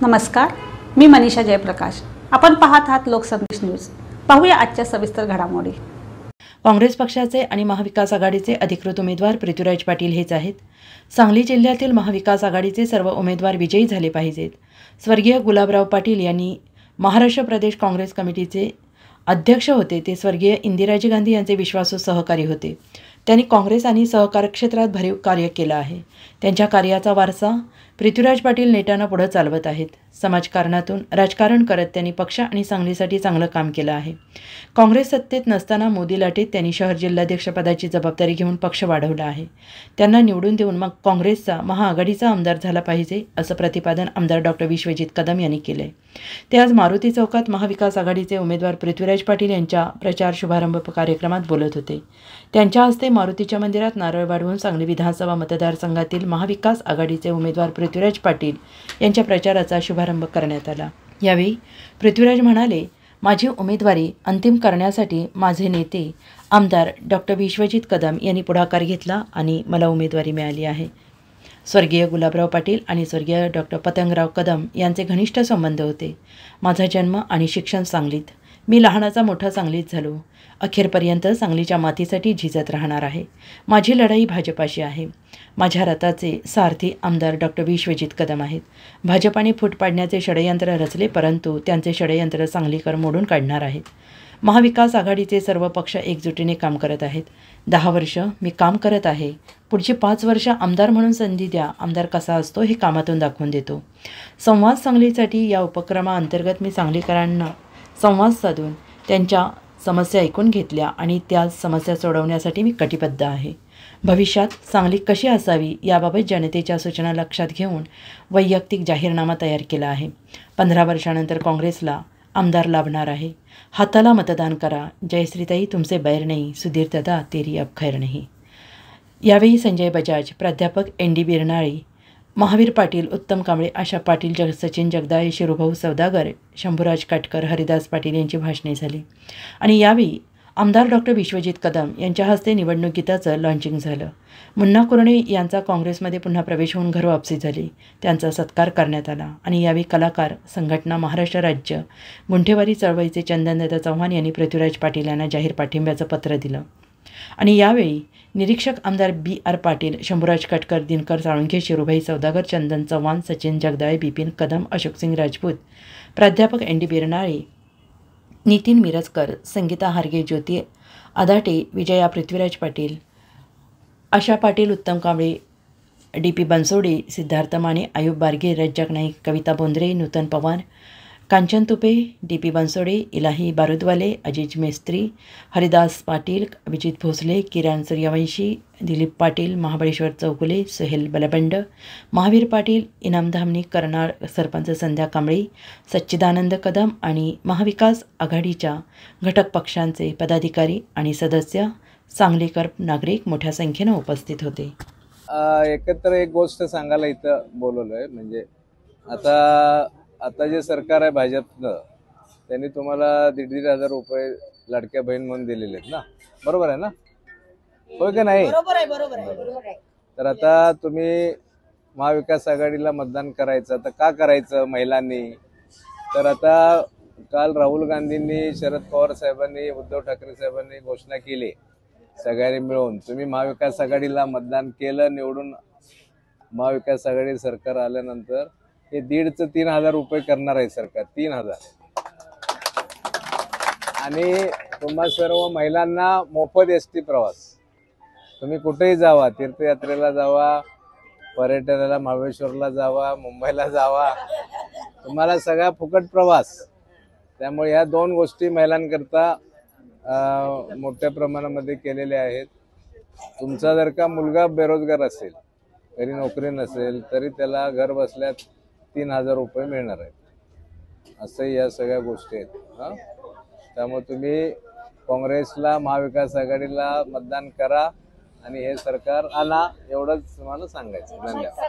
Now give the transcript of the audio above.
नमस्कार, मी मनीषा जयप्रकाश। आपण पाहत आहात लोकसंदेश न्यूज। पाहूया आजच्या सविस्तर घडामोडी। काँग्रेस पक्षाचे आणि महाविकास आघाडीचे अधिकृत उमेदवार पृथ्वीराज पाटील हेच आहेत। सांगली जिल्ह्यातील महाविकास आघाडीचे सर्व उमेदवार विजयी झाले पाहिजेत। स्वर्गीय गुलाबराव पाटील यांनी महाराष्ट्र प्रदेश काँग्रेस कमिटीचे अध्यक्ष होते। ते स्वर्गीय इंदिराजी गांधी यांचे विश्वासू सहकारी होते। त्यांनी काँग्रेस आणि सहकार क्षेत्रात भरीव कार्य केलं आहे। त्यांच्या कार्याचा वारसा पृथ्वीराज पाटील नेटानं पुढे चालवत आहेत। समाजकारणातून राजकारण करत त्यांनी पक्ष आणि सांगलीसाठी चांगलं काम केलं आहे। काँग्रेस सत्तेत नसताना मोदी लाटेत त्यांनी शहर जिल्हाध्यक्षपदाची जबाबदारी घेऊन पक्ष वाढवला आहे। त्यांना निवडून देऊन मग काँग्रेसचा महाआघाडीचा आमदार झाला पाहिजे असं प्रतिपादन आमदार डॉक्टर विश्वजित कदम यांनी केले। ते आज मारुती चौकात महाविकास आघाडीचे उमेदवार पृथ्वीराज पाटील यांच्या प्रचार शुभारंभ कार्यक्रमात बोलत होते। त्यांच्या हस्ते मारुतीच्या मंदिरात नारळ वाढवून सांगली विधानसभा मतदारसंघातील महाविकास आघाडीचे उमेदवार पृथ्वीराज पाटील यांच्या प्रचाराचा शुभारंभ करण्यात आला। यावेळी पृथ्वीराज म्हणाले, माझी उमेदवारी अंतिम करण्यासाठी माझे नेते आमदार डॉक्टर विश्वजित कदम यांनी पुढाकार घेतला आणि मला उमेदवारी मिळाली आहे। स्वर्गीय गुलाबराव पाटील आणि स्वर्गीय डॉक्टर पतंगराव कदम यांचे घनिष्ठ संबंध होते। माझा जन्म आणि शिक्षण सांगलीत। मी लहानाचा मोठा सांगलीत झालो। अखेरपर्यंत सांगलीच्या मातीसाठी झिजत राहणार आहे। माझी लढाई भाजपाशी आहे। माझ्या रथाचे सारथी आमदार डॉक्टर विश्वजित कदम आहेत। भाजपाने फूट पाडण्याचे षडयंत्र रचले, परंतु त्यांचे षडयंत्र सांगलीकर मोडून काढणार आहेत। महाविकास आघाडीचे सर्व पक्ष एकजुटीने काम करत आहेत। 10 वर्ष मी काम करत आहे। पुढची 5 वर्ष आमदार म्हणून संधी द्या। आमदार कसा असतो हे कामातून दाखवून देतो। संवाद सांगलीसाठी या उपक्रमाअंतर्गत मी सांगलीकरांना संवाद साधून त्यांच्या समस्या ऐकून घेतल्या आणि त्या समस्या सोडवण्यासाठी मी कटिबद्ध आहे। भविष्यात सांगली कशी असावी याबाबत जनतेच्या सूचना लक्षात घेऊन वैयक्तिक जाहीरनामा तयार केला आहे। 15 वर्षानंतर काँग्रेसला आमदार लाभणार आहे। हाताला मतदान करा। जयश्रीताई तुमचे बैर नहीं, सुधीर दादा तेरी अब खैर नहीं। यावेळी संजय बजाज, प्राध्यापक ND बिरनाळे, महावीर पाटील, उत्तम कांबळे, आशा पाटील, सचिन जगदाळे, शिरूभाऊ सौदागर, शंभूराज काटकर, हरिदास पाटील यांची भाषणे झाली आणि यावेळी आमदार डॉक्टर विश्वजित कदम यांच्या हस्ते निवडणूक गीताचं लॉन्चिंग झालं। मुन्ना कुरणे यांचा काँग्रेसमध्ये पुन्हा प्रवेश होऊन घरवापसी झाली। त्यांचा सत्कार करण्यात आला आणि यावेळी कलाकार संघटना महाराष्ट्र राज्य गुंठेवारी चळवळीचे चंदनदादा चव्हाण यांनी पृथ्वीराज पाटील यांना जाहीर पाठिंब्याचं पत्र दिलं आणि यावेळी निरीक्षक आमदार BR पाटील, शंभूराज काटकर, दिनकर साळुंखे, शिरूभाई सौदागर, चंदन चव्हाण, सचिन जगदाळे, बिपिन कदम, अशोकसिंग राजपूत, प्राध्यापक ND बिरनाळे, नितीन मिरजकर, संगीता हार्गे, ज्योती आदाटे, विजया पृथ्वीराज पाटील, आशा पाटील, उत्तम कांबळे, DP बनसोडे, सिद्धार्थ माने, आयुब बारगे, रज्जाक नाईक, कविता बोंद्रे, नूतन पवार, कांचन तुपे, DP बनसोडे, इलाही बारूदवाले, अजिज मेस्त्री, हरिदास पाटील, अभिजित भोसले, किरण सूर्यवंशी, दिलीप पाटील, महाबळेश्वर चौगुले, सुहेल बलबंड, महावीर पाटील, इनाम धामणी, करनाळ, सरपंच संध्या कांबळे, सच्चिदानंद कदम आणि महाविकास आघाडीच्या घटक पक्षांचे पदाधिकारी आणि सदस्य, सांगलीकर नागरिक मोठ्या संख्येने उपस्थित होते। एकत्र एक गोष्ट सांगायला इथं बोलवलोय, म्हणजे आता जे सरकार आहे भाजपनं, त्यांनी तुम्हाला 1,500 रुपये लाडक्या बहीण म्हणून दिलेले आहेत ना, बरोबर आहे ना? होय का नाही? बरोबर आहे। तर आता तुम्ही महाविकास आघाडीला मतदान करायचं, तर का करायचं महिलांनी? तर आता काल राहुल गांधींनी, शरद पवार साहेबांनी, उद्धव ठाकरे साहेबांनी घोषणा केली, सगळ्यांनी मिळून तुम्ही महाविकास आघाडीला मतदान केलं, निवडून महाविकास आघाडी सरकार आल्यानंतर हे 1,500 3,000 रुपये करणार आहे सरकार, 3,000, आणि तुम्हा सर्व महिलांना मोफत ST प्रवास। तुम्ही कुठेही जावा, तीर्थयात्रेला जावा, पर्यटनाला, महाबळेश्वरला जावा, मुंबईला जावा, तुम्हाला सगळा फुकट प्रवास। त्यामुळे या 2 गोष्टी महिलांकरता मोठ्या प्रमाणामध्ये केलेल्या आहेत। तुमचा जर का मुलगा बेरोजगार असेल, घरी नोकरी नसेल, तरी त्याला घर बसल्या 3,000 रुपये मिळणार आहेत। असं या सगळ्या गोष्टी आहेत। त्यामुळे तुम्ही काँग्रेसला, महाविकास आघाडीला मतदान करा आणि हे सरकार आणा, एवढंच मला सांगायचं। धन्यवाद।